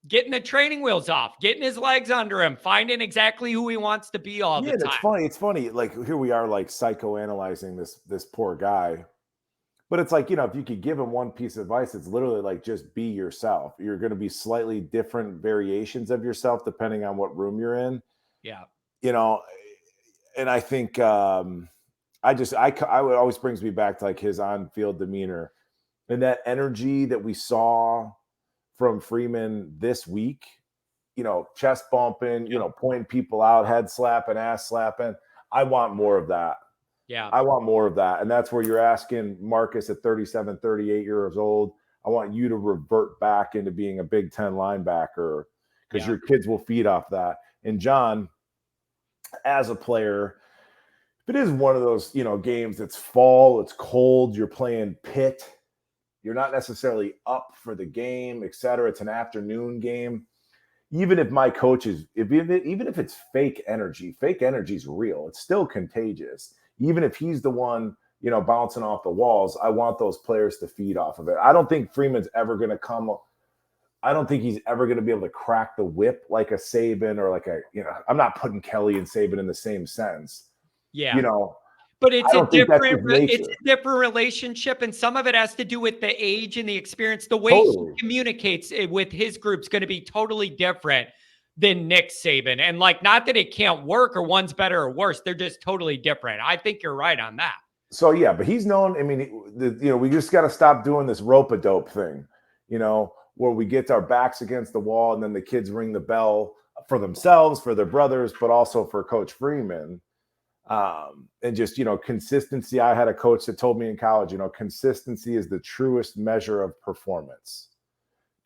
getting the training wheels off, getting his legs under him, finding exactly who he wants to be all the time. It's funny. It's funny. Like here we are, like psychoanalyzing this poor guy. But it's like, if you could give him one piece of advice, it's literally like just be yourself. You're going to be slightly different variations of yourself depending on what room you're in. Yeah. And I think I would always brings me back to like his on-field demeanor and that energy that we saw from Freeman this week, chest bumping, pointing people out, head slapping, ass slapping. I want more of that. Yeah. I want more of that. And that's where you're asking Marcus at 37, 38 years old. I want you to revert back into being a Big Ten linebacker because your kids will feed off that. And John, as a player, if it is one of those, games, it's fall, it's cold, you're playing Pitt, you're not necessarily up for the game, et cetera. It's an afternoon game. Even if my coach is, even if it's fake energy is real. It's still contagious. Even if he's the one, bouncing off the walls, I want those players to feed off of it. I don't think Freeman's ever going to come. I don't think he's ever going to be able to crack the whip like a Saban or like I'm not putting Kelly and Saban in the same sense. Yeah. But it's a different relationship. And some of it has to do with the age and the experience. The way he communicates with his group's going to be totally different than Nick Saban. And like, not that it can't work or one's better or worse. They're just totally different. I think you're right on that. So, yeah, but he's known. I mean, we just got to stop doing this rope-a-dope thing, where we get our backs against the wall and then the kids ring the bell for themselves, for their brothers, but also for Coach Freeman. And just, consistency. I had a coach that told me in college, consistency is the truest measure of performance.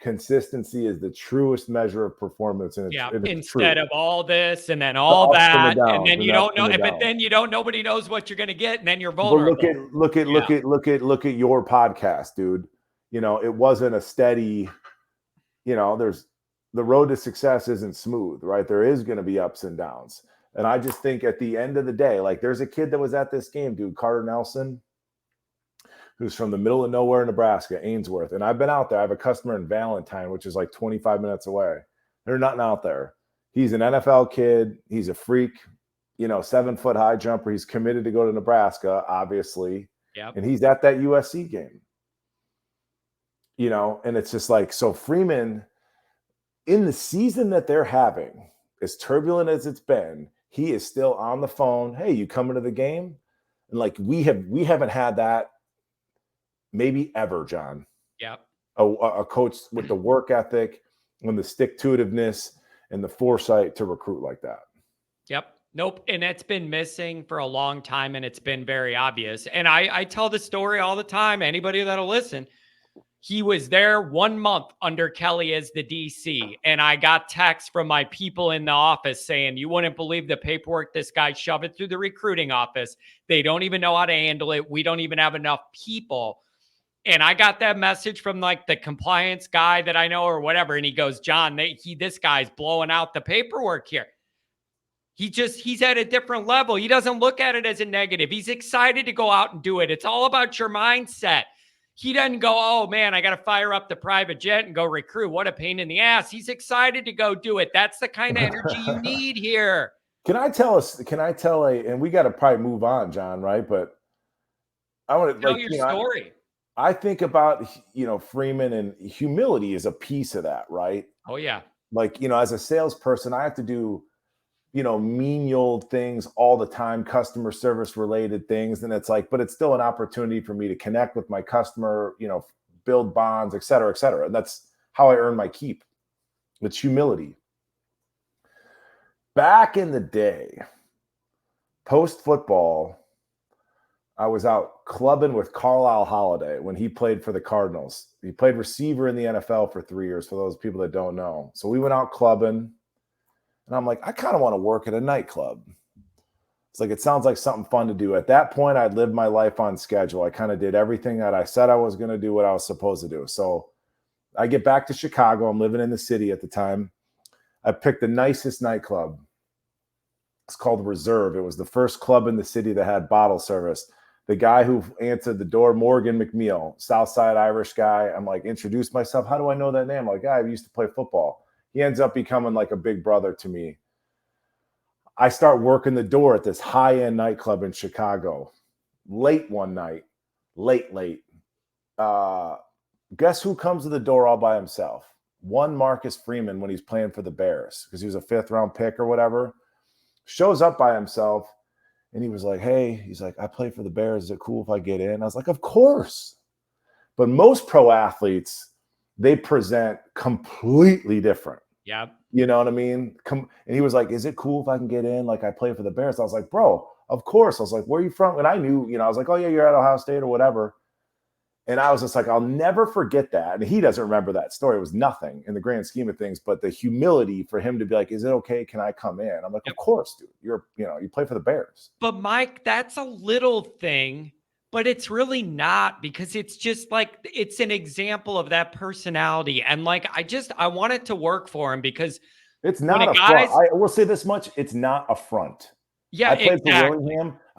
Consistency is the truest measure of performance. And instead of all this and then all that, and then you don't know, but then nobody knows what you're going to get. And then you're vulnerable. Look at your podcast, dude. It wasn't a steady, there's the road to success isn't smooth, right? There is going to be ups and downs. And I just think at the end of the day, like there's a kid that was at this game, dude, Carter Nelson, who's from the middle of nowhere, Nebraska, Ainsworth. And I've been out there. I have a customer in Valentine, which is like 25 minutes away. There's nothing out there. He's an NFL kid. He's a freak, 7-foot high jumper. He's committed to go to Nebraska, obviously. Yeah. And he's at that USC game. And it's just like, so Freeman, in the season that they're having, as turbulent as it's been, he is still on the phone. Hey, you coming to the game? And like we haven't had that maybe ever, John. Yeah. A coach with the work ethic and the stick-to-itiveness and the foresight to recruit like that. Yep. Nope. And it's been missing for a long time, and it's been very obvious. And I tell the story all the time. Anybody that'll listen. He was there 1 month under Kelly as the DC. And I got texts from my people in the office saying, you wouldn't believe the paperwork this guy shoved it through the recruiting office. They don't even know how to handle it. We don't even have enough people. And I got that message from like the compliance guy that I know or whatever. And he goes, John, this guy's blowing out the paperwork here. He's at a different level. He doesn't look at it as a negative. He's excited to go out and do it. It's all about your mindset. He doesn't go, oh, man, I got to fire up the private jet and go recruit. What a pain in the ass. He's excited to go do it. That's the kind of energy you need here. And we got to probably move on, John, right? But I want to tell your story. I think about, Freeman, and humility is a piece of that, right? Oh, yeah. Like, as a salesperson, I have to do, menial things all the time, customer service related things. And it's like, but it's still an opportunity for me to connect with my customer, build bonds, et cetera, et cetera. And that's how I earn my keep. It's humility. Back in the day, post football, I was out clubbing with Carlisle Holiday when he played for the Cardinals. He played receiver in the NFL for 3 years, for those people that don't know. So we went out clubbing. And I'm like, I kind of want to work at a nightclub. It's like, it sounds like something fun to do. At that point, I'd lived my life on schedule. I kind of did everything that I said I was going to do, what I was supposed to do. So I get back to Chicago. I'm living in the city at the time. I picked the nicest nightclub. It's called Reserve. It was the first club in the city that had bottle service. The guy who answered the door, Morgan McNeil, Southside Irish guy. I'm like, introduce myself. How do I know that name? I'm like, I used to play football. He ends up becoming like a big brother to me. I start working the door at this high-end nightclub in Chicago. Late one night, late. Guess who comes to the door all by himself? One Marcus Freeman when he's playing for the Bears because he was a 5th-round pick or whatever. Shows up by himself, and he was like, hey, he's like, I play for the Bears. Is it cool if I get in? I was like, of course. But most pro athletes, they present completely different. Yeah. You know what I mean? And he was like, is it cool if I can get in? Like, I play for the Bears. I was like, bro, of course. I was like, where are you from? And I knew, I was like, oh, yeah, you're at Ohio State or whatever. And I was just like, I'll never forget that. And he doesn't remember that story. It was nothing in the grand scheme of things. But the humility for him to be like, is it okay? Can I come in? I'm like, of course, dude. You play for the Bears. But Mike, that's a little thing, but it's really not, because it's just like, it's an example of that personality. And like, I want it to work for him, because it's not a front. I will say this much. It's not a front. Yeah, I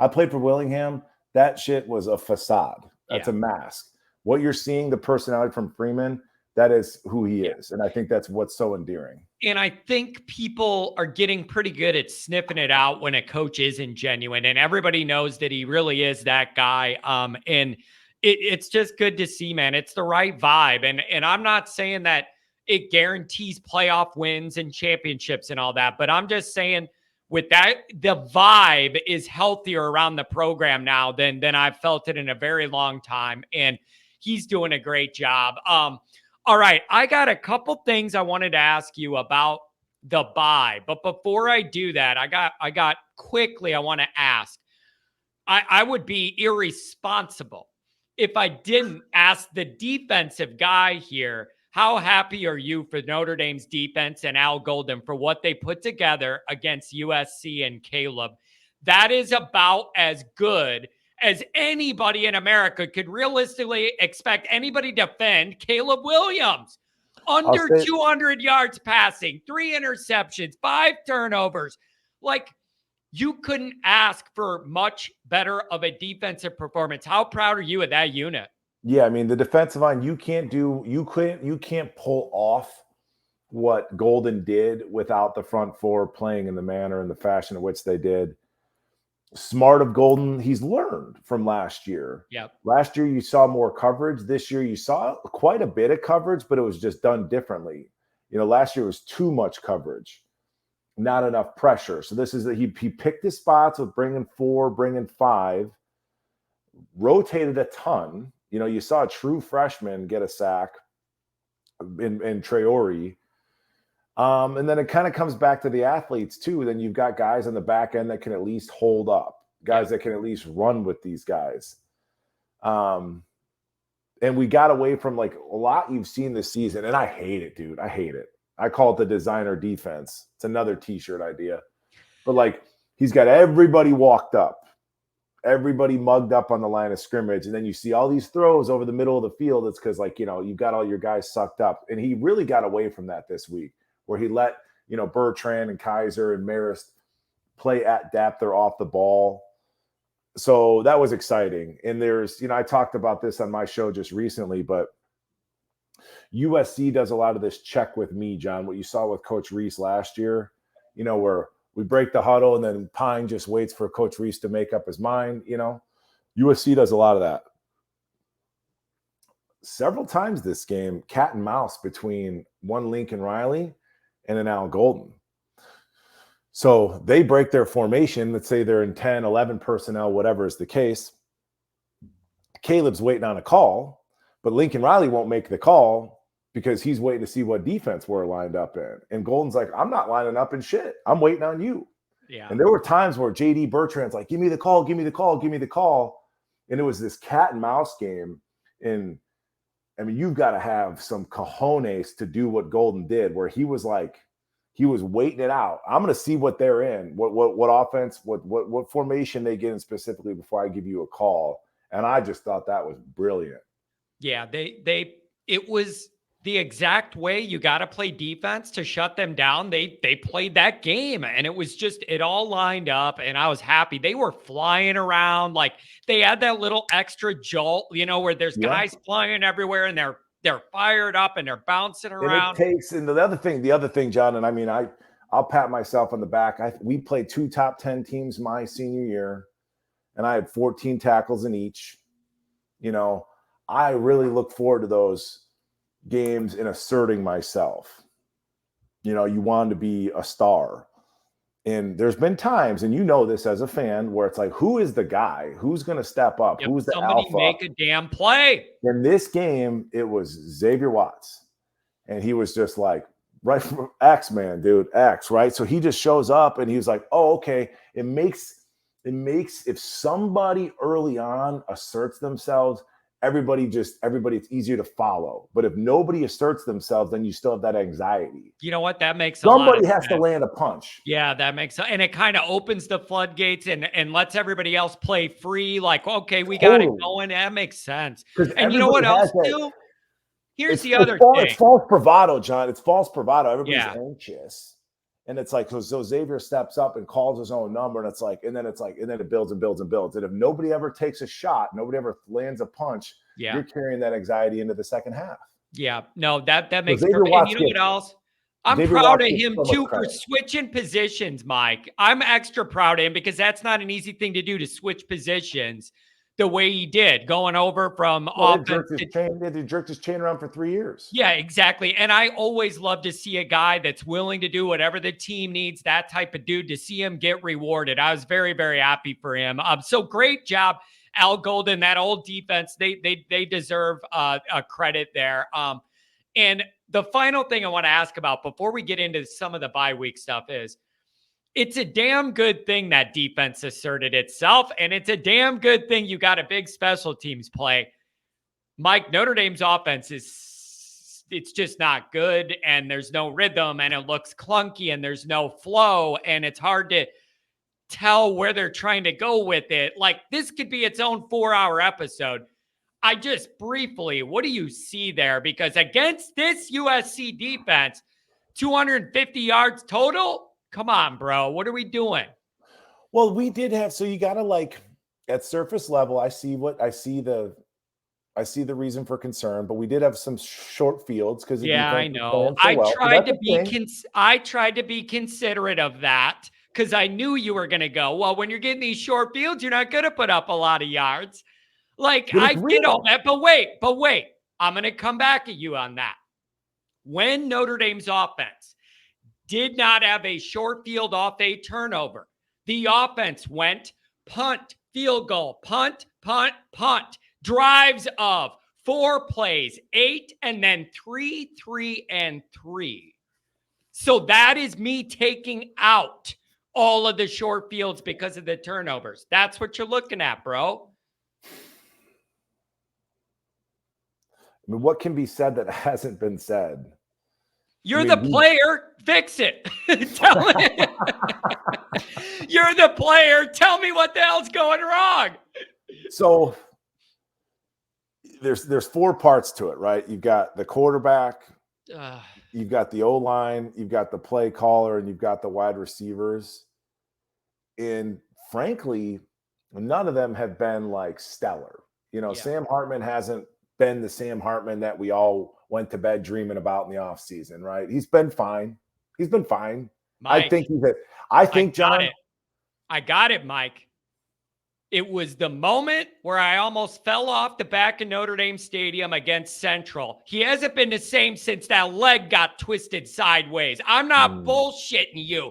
played for Willingham. That shit was a facade. That's a mask. What you're seeing, the personality from Freeman, that is who he is. And I think that's what's so endearing. And I think people are getting pretty good at sniffing it out when a coach isn't genuine. And everybody knows that he really is that guy. And it's just good to see, man. It's the right vibe. And I'm not saying that it guarantees playoff wins and championships and all that, but I'm just saying, with that, the vibe is healthier around the program now than I've felt it in a very long time. And he's doing a great job. All right, I got a couple things I wanted to ask you about the bye. But before I do that, I want to ask, I would be irresponsible if I didn't ask the defensive guy here, how happy are you for Notre Dame's defense and Al Golden for what they put together against USC and Caleb? That is about as good as anybody in America could realistically expect anybody to defend Caleb Williams. Under 200 yards passing, 3 interceptions, 5 turnovers. Like, you couldn't ask for much better of a defensive performance. How proud are you of that unit? Yeah, I mean, the defensive line, you can't pull off what Golden did without the front four playing in the manner and the fashion in which they did. Smart of Golden, he's learned from last year. Yep. Last year, you saw more coverage. This year, you saw quite a bit of coverage, but it was just done differently. Last year was too much coverage, not enough pressure. So this is he picked his spots with bringing 4, bringing 5, rotated a ton. You saw a true freshman get a sack in Traore. And then it kind of comes back to the athletes too. Then you've got guys on the back end that can at least hold up, guys that can at least run with these guys. And we got away from like a lot you've seen this season, and I hate it, dude. I hate it. I call it the designer defense. It's another t-shirt idea. But like, he's got everybody walked up. Everybody mugged up on the line of scrimmage. And then you see all these throws over the middle of the field. It's because, like, you've got all your guys sucked up. And he really got away from that this week, where he let, Bertrand and Kaiser and Marist play at depth or off the ball. So that was exciting. And there's, I talked about this on my show just recently, but USC does a lot of this check with me, John, what you saw with Coach Reese last year, where we break the huddle and then Pine just waits for Coach Reese to make up his mind. USC does a lot of that. Several times this game, cat and mouse between one Lincoln Riley and an Al Golden. So they break their formation. Let's say they're in 10, 11 personnel, whatever is the case. Caleb's waiting on a call, but Lincoln Riley won't make the call because he's waiting to see what defense we're lined up in. And Golden's like, I'm not lining up in shit. I'm waiting on you. Yeah. And there were times where JD Bertrand's like, give me the call, give me the call, give me the call. And it was this cat and mouse game. And I mean, you've got to have some cojones to do what Golden did, where he was like, He was waiting it out. I'm going to see what they're in, what offense, what formation they get in specifically before I give you a call. And I just thought that was brilliant. Yeah, it was the exact way you got to play defense to shut them down. They played that game, and it all lined up, and I was happy. They were flying around, like they had that little extra jolt, where there's guys flying everywhere, and they're fired up and they're bouncing around. And the other thing, John, and I mean, I'll pat myself on the back. We played 2 top 10 teams my senior year, and I had 14 tackles in each. I really look forward to those games and asserting myself. You wanted to be a star. And there's been times, and this as a fan, where it's like, who is the guy? Who's going to step up? Who's the alpha? Somebody make a damn play. In this game, it was Xavier Watts. And he was just like, right from X, man, dude, X, right? So he just shows up, and he was like, oh, okay. It makes, if somebody early on asserts themselves, everybody, it's easier to follow. But if nobody asserts themselves, then you still have that anxiety. You know what? That makes somebody has to land a punch. Yeah, that makes sense. And it kind of opens the floodgates and lets everybody else play free. Like, okay, we got it going. That makes sense. And you know what else, too? Here's the other thing. It's false bravado, John. It's false bravado. Everybody's anxious. And it's like, so Xavier steps up and calls his own number, and and then it builds and builds and builds. And if nobody ever takes a shot, nobody ever lands a punch, you're carrying that anxiety into the second half. Yeah, no, that makes perfect. And you know what else? I'm proud of him too for switching positions, Mike. I'm extra proud of him because that's not an easy thing to do, to switch positions the way he did, going over from offense. He jerked his chain around for 3 years. Yeah, exactly. And I always love to see a guy that's willing to do whatever the team needs, that type of dude, to see him get rewarded. I was very, very happy for him. So great job, Al Golden, that old defense. They deserve a credit there. And the final thing I want to ask about before we get into some of the bye week stuff is, it's a damn good thing that defense asserted itself, and it's a damn good thing you got a big special teams play. Mike, Notre Dame's offense it's just not good, and there's no rhythm, and it looks clunky, and there's no flow, and it's hard to tell where they're trying to go with it. Like, this could be its own 4-hour episode. I just briefly, what do you see there? Because against this USC defense, 250 yards total? Come on, bro. What are we doing? Well, we did have, so you got to, like, at surface level, I see the reason for concern, but we did have some short fields because I know. I tried to be considerate of that because I knew you were going to go, well, when you're getting these short fields, you're not going to put up a lot of yards. Like, I get all that, but wait. I'm going to come back at you on that. When Notre Dame's offense did not have a short field off a turnover, the offense went punt, field goal, punt, punt, punt. Drives of 4 plays, 8, and then 3, 3, and 3. So that is me taking out all of the short fields because of the turnovers. That's what you're looking at, bro. I mean, what can be said that hasn't been said? You're the player. Fix it. Tell me. You're the player. Tell me what the hell's going wrong. So there's 4 parts to it, right? You've got the quarterback, you've got the O-line, you've got the play caller, and you've got the wide receivers. And frankly, none of them have been like stellar. Sam Hartman hasn't been the Sam Hartman that we all went to bed dreaming about in the offseason, right? He's been fine. Mike, I got it, Mike. It was the moment where I almost fell off the back of Notre Dame Stadium against Central. He hasn't been the same since that leg got twisted sideways. I'm not bullshitting you.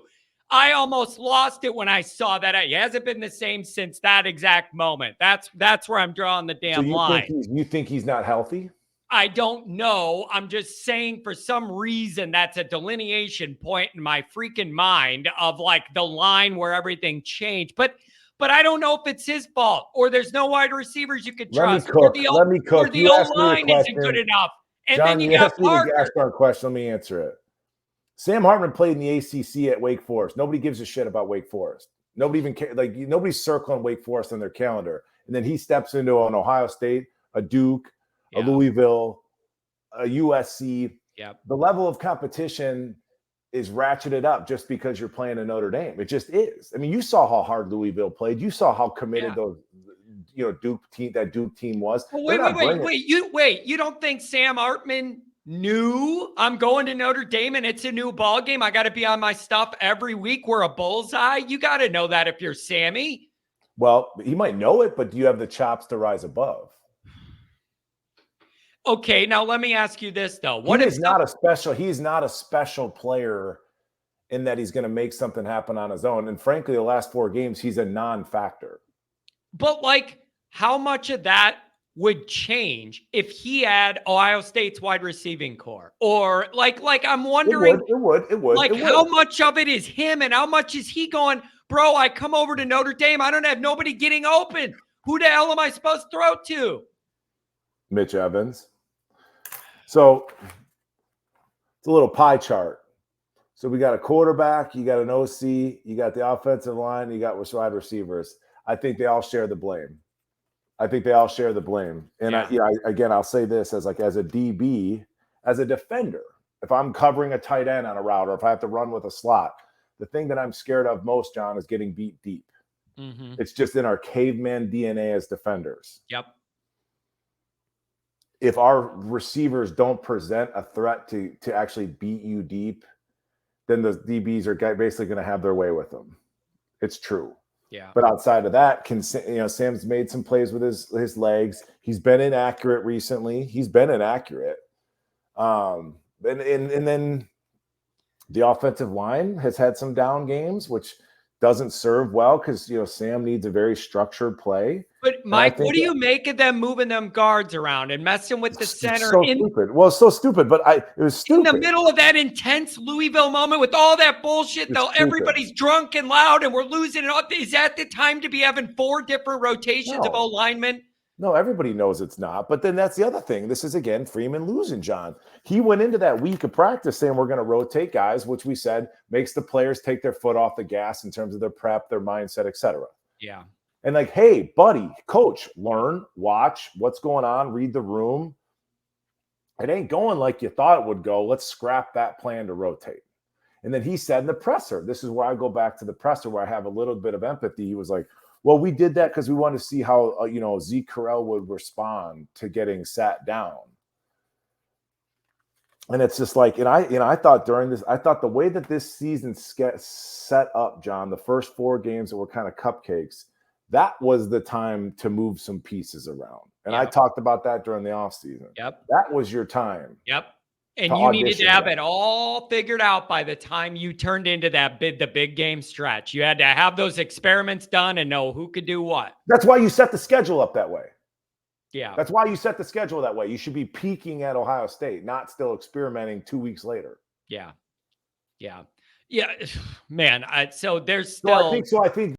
I almost lost it when I saw that. He hasn't been the same since that exact moment. That's where I'm drawing the damn line. You think he's not healthy? I don't know. I'm just saying for some reason that's a delineation point in my freaking mind of like the line where everything changed. But I don't know if it's his fault or there's no wide receivers you could trust. Let me cook. Or the O-line isn't good enough. And John, then you got Parker. Ask our question. Let me answer it. Sam Hartman played in the ACC at Wake Forest. Nobody gives a shit about Wake Forest. Nobody even cares. Like, nobody's circling Wake Forest on their calendar. And then he steps into an Ohio State, a Duke, a Louisville, a USC. Yep. The level of competition is ratcheted up just because you're playing a Notre Dame. It just is. I mean, you saw how hard Louisville played. You saw how committed those, that Duke team was. Well, wait. You don't think Sam Hartman knew I'm going to Notre Dame and it's a new ball game? I got to be on my stuff every week. We're a bullseye. You got to know that if you're Sammy. Well, he might know it, but do you have the chops to rise above? Okay, now let me ask you this though. He's not a special player in that he's going to make something happen on his own. And frankly, the last 4 games, he's a non-factor. But like, how much of that would change if he had Ohio State's wide receiving core? Or like I'm wondering, it would. Like, how much of it is him and how much is he going, bro, I come over to Notre Dame, I don't have nobody getting open. Who the hell am I supposed to throw to? Mitch Evans. So it's a little pie chart. So we got a quarterback, you got an OC, you got the offensive line, you got wide receivers. I think they all share the blame. And I'll say this as a DB, as a defender, if I'm covering a tight end on a route or if I have to run with a slot, the thing that I'm scared of most, John, is getting beat deep. Mm-hmm. It's just in our caveman DNA as defenders. Yep. If our receivers don't present a threat to actually beat you deep, then the DBs are basically going to have their way with them. It's true. Yeah. But outside of that, Sam's made some plays with his legs. He's been inaccurate recently. And then the offensive line has had some down games, which doesn't serve well because Sam needs a very structured play. But Mike, what do you make of them moving them guards around and messing with the center? Stupid. Well, it's so stupid, but it was stupid. In the middle of that intense Louisville moment with all that bullshit, though, everybody's drunk and loud and we're losing it all. Is that the time to be having 4 different rotations of O-linemen? No, everybody knows it's not. But then that's the other thing. This is, again, Freeman losing, John. He went into that week of practice saying we're going to rotate guys, which we said makes the players take their foot off the gas in terms of their prep, their mindset, etc. Yeah. And like, hey, buddy, coach, learn, watch what's going on, read the room. It ain't going like you thought it would go. Let's scrap that plan to rotate. And then he said in the presser, this is where I go back to the presser where I have a little bit of empathy. He was like, well, we did that because we wanted to see how, Zeke Correll would respond to getting sat down. And it's just like, and I thought the way that this season set up, John, the first 4 games that were kind of cupcakes, that was the time to move some pieces around. And I talked about that during the offseason. Yep. That was your time. Yep. And you needed to have it all figured out by the time you turned into the big game stretch. You had to have those experiments done and know who could do what. That's why you set the schedule up that way. Yeah. That's why you set the schedule that way. You should be peaking at Ohio State, not still experimenting 2 weeks later. Yeah. Yeah. Yeah. Man, so there's still. So I think